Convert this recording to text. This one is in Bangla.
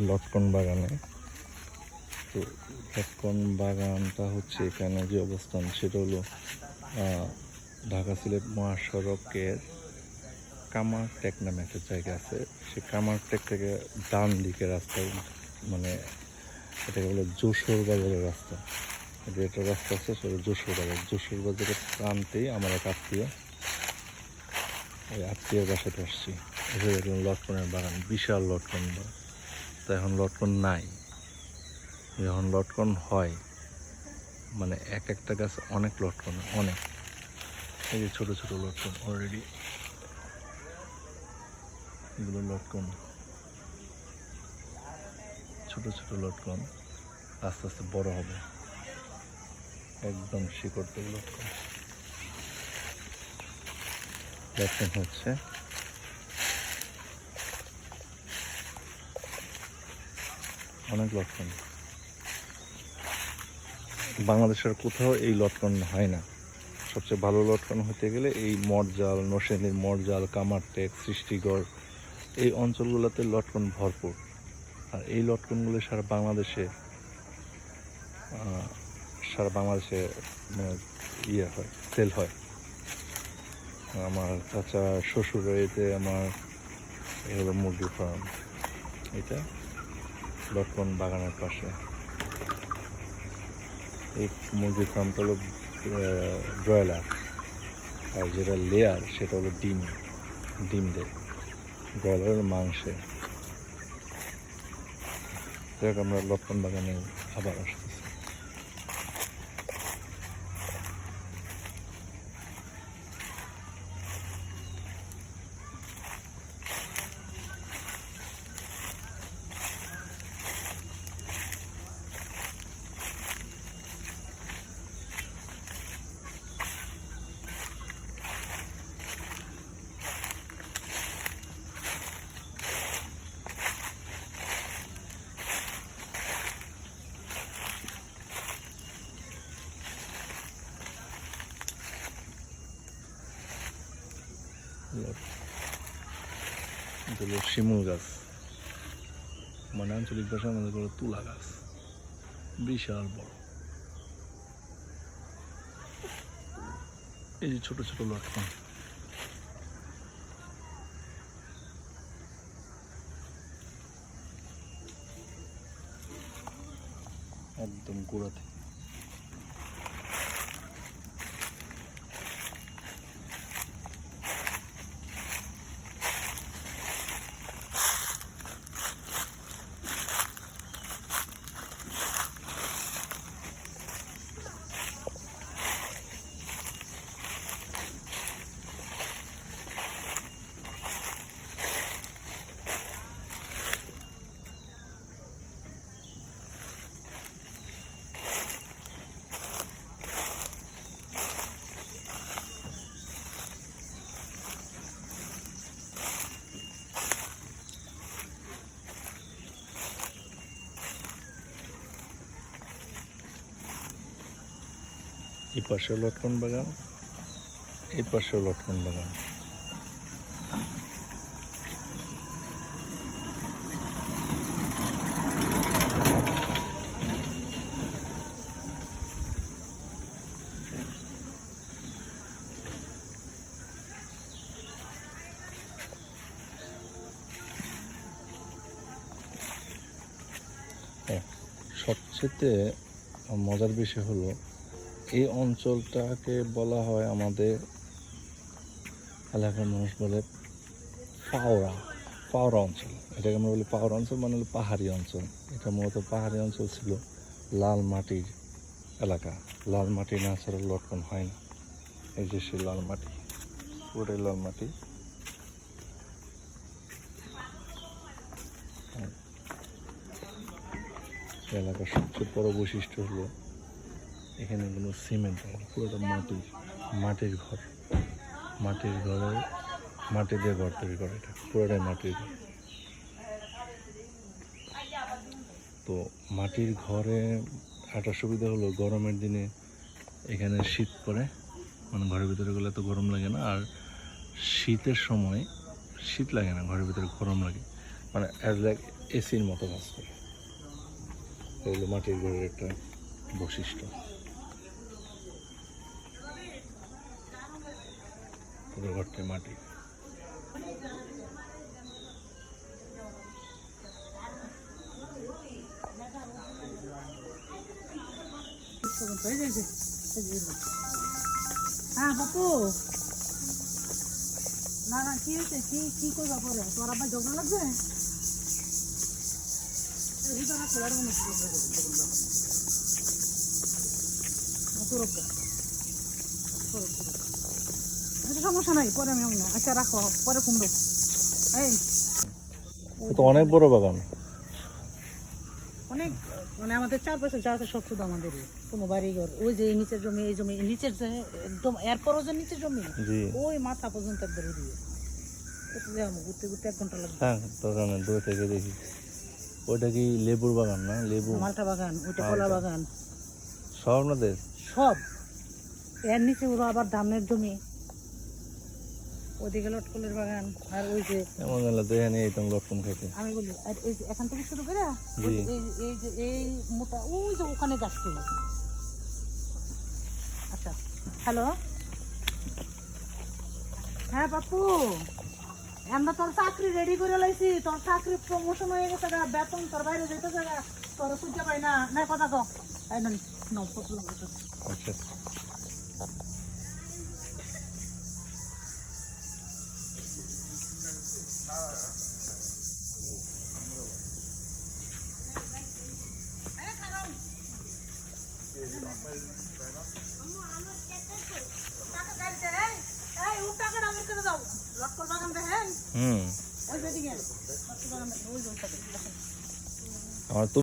লটকন বাগানে। তো লটকন বাগানটা হচ্ছে এখানে যে অবস্থান সেটা হলো ঢাকা সিলেট মহাসড়কের কামারটেক নামে একটা জায়গা আছে। সে কামারটেক থেকে ডান দিকে রাস্তায় মানে এটাকে বলে যশোর বাজারের রাস্তা। একটা রাস্তা আছে সেটা যশোর বাজার। যশোর বাজারের প্রান্তেই আমার এক আত্মীয়, ওই আত্মীয়ের বাসাতে আসছি। এসে দেখলাম লটকনের বাগান, বিশাল লটকন বাগান। তো এখন লটকন নাই, যখন লটকন হয় মানে এক একটা গাছ অনেক লটকন, অনেক। এই যে ছোটো ছোটো লটকন অলরেডি, এগুলো লটকন, ছোটো ছোটো লটকন আস্তে আস্তে বড় হবে, একদম শিকড় থেকে লটকন লটকন হচ্ছে। অনেক লটকন, বাংলাদেশের কোথাও এই লটকন হয় না। সবচেয়ে ভালো লটকন হতে গেলে এই মরজাল, নরসিংদীর মরজাল, কামারটেক, সৃষ্টিগড়, এই অঞ্চলগুলোতে লটকন ভরপুর। আর এই লটকনগুলো সারা বাংলাদেশে মানে ইয়ে হয়, সেল হয়। আমার চাচা শ্বশুর বাড়িতে আমার এগুলো মুরগি ফার্ম, এটা লটকন বাগানের পাশে। এই মুরগির ফার্মটা হলো ব্রয়লার, আর যেটা লেয়ার সেটা হলো ডিম দেয় ব্রয়লারের মাংসে। দেখ আমরা লটকন বাগানে আবার আসতেছি। এগুলো শিমুল গাছ, মানে আঞ্চলিক ভাষায় আমাদের বলে তুলা গাছ, বিশাল বড়। এই যে ছোট ছোট লটকন, একদম গোড়া থেকে। এই পাশে লটকন বাগান, এই পাশে লটকন বাগান। সবচেয়ে মজার বিষয় হলো এই অঞ্চলটাকে বলা হয়, আমাদের এলাকার মানুষ বলে পাওরা অঞ্চল। এটাকে আমরা বলি পাওরা অঞ্চল, মানে হলো পাহাড়ি অঞ্চল। এটা মূলত পাহাড়ি অঞ্চল ছিল, লাল মাটির এলাকা। লাল মাটি না ছাড়া লটকন হয় না। এই যে সে লাল মাটি, পুরোটাই লাল মাটি। এলাকার সবচেয়ে বড় বৈশিষ্ট্য হলো এখানে কোনো সিমেন্ট হয় না, পুরোটা মাটির ঘর। মাটির ঘরে মাটি দিয়ে ঘর তৈরি করে, এটা পুরোটাই মাটির ঘর। তো মাটির ঘরে একটা সুবিধা হলো গরমের দিনে এখানে শীত পড়ে, মানে ঘরের ভিতরে গেলে তো গরম লাগে না। আর শীতের সময় শীত লাগে না, ঘরের ভিতরে গরম লাগে। মানে অ্যাজ লাইক এসির মতো কাজ করে। এগুলো মাটির ঘরের একটা বৈশিষ্ট্য। পুরো ঘরটা মাটি। হ্যাঁ বাপু, না না কি হয়েছে, কি করবা পরে? তোর আবার ঝগড়া লাগবে? সমস্যা নাই, পরে আমি আচ্ছা রাখো, পরে ফোন দেবো। এই তো অনেক বড় বাগান। অনেক মানে আমাদের চারপাশে যা আছে সব শুধু আমাদেরই, কোনো বাড়ি ঘর। ওই যে এই নিচের জমি, এই জমি নিচের যে একদম এরপরও যে নিচের জমি, জি ওই মাথা পর্যন্ত একবার দিয়ে ঘুরতে ঘুরতে 1 ঘন্টা লাগবে। হ্যাঁ, দোকানে দূর থেকে দেখি। ওইটা কি লেবুর বাগান না? লেবু, মালটা বাগান, ওইটা কলা বাগান, সব আপনাদের? সব। এর নিচে ওরা আবার ধানের জমি, ওদিকে লটকলের বাগান। আর ওই যে এমন গেল দেখে নিয়ে এইতাম লটকন খাইতে। আমি বলি, আর এই যে এখান থেকে শুরু করে জি। এই যে এই মোটা ওই যে ওখানে গাছটি। আচ্ছা, হ্যালো, হ্যাঁ বাপু, আমরা তোর চাকরি রেডি করে লাইছি। তোর চাকরি প্রমোশন হয়ে গেছে, বেতন তোর বাইরে যেতে জায়গা তোর খুঁজে পাই না। না কথা কো, এই নন আচ্ছা, হুম। আমার তো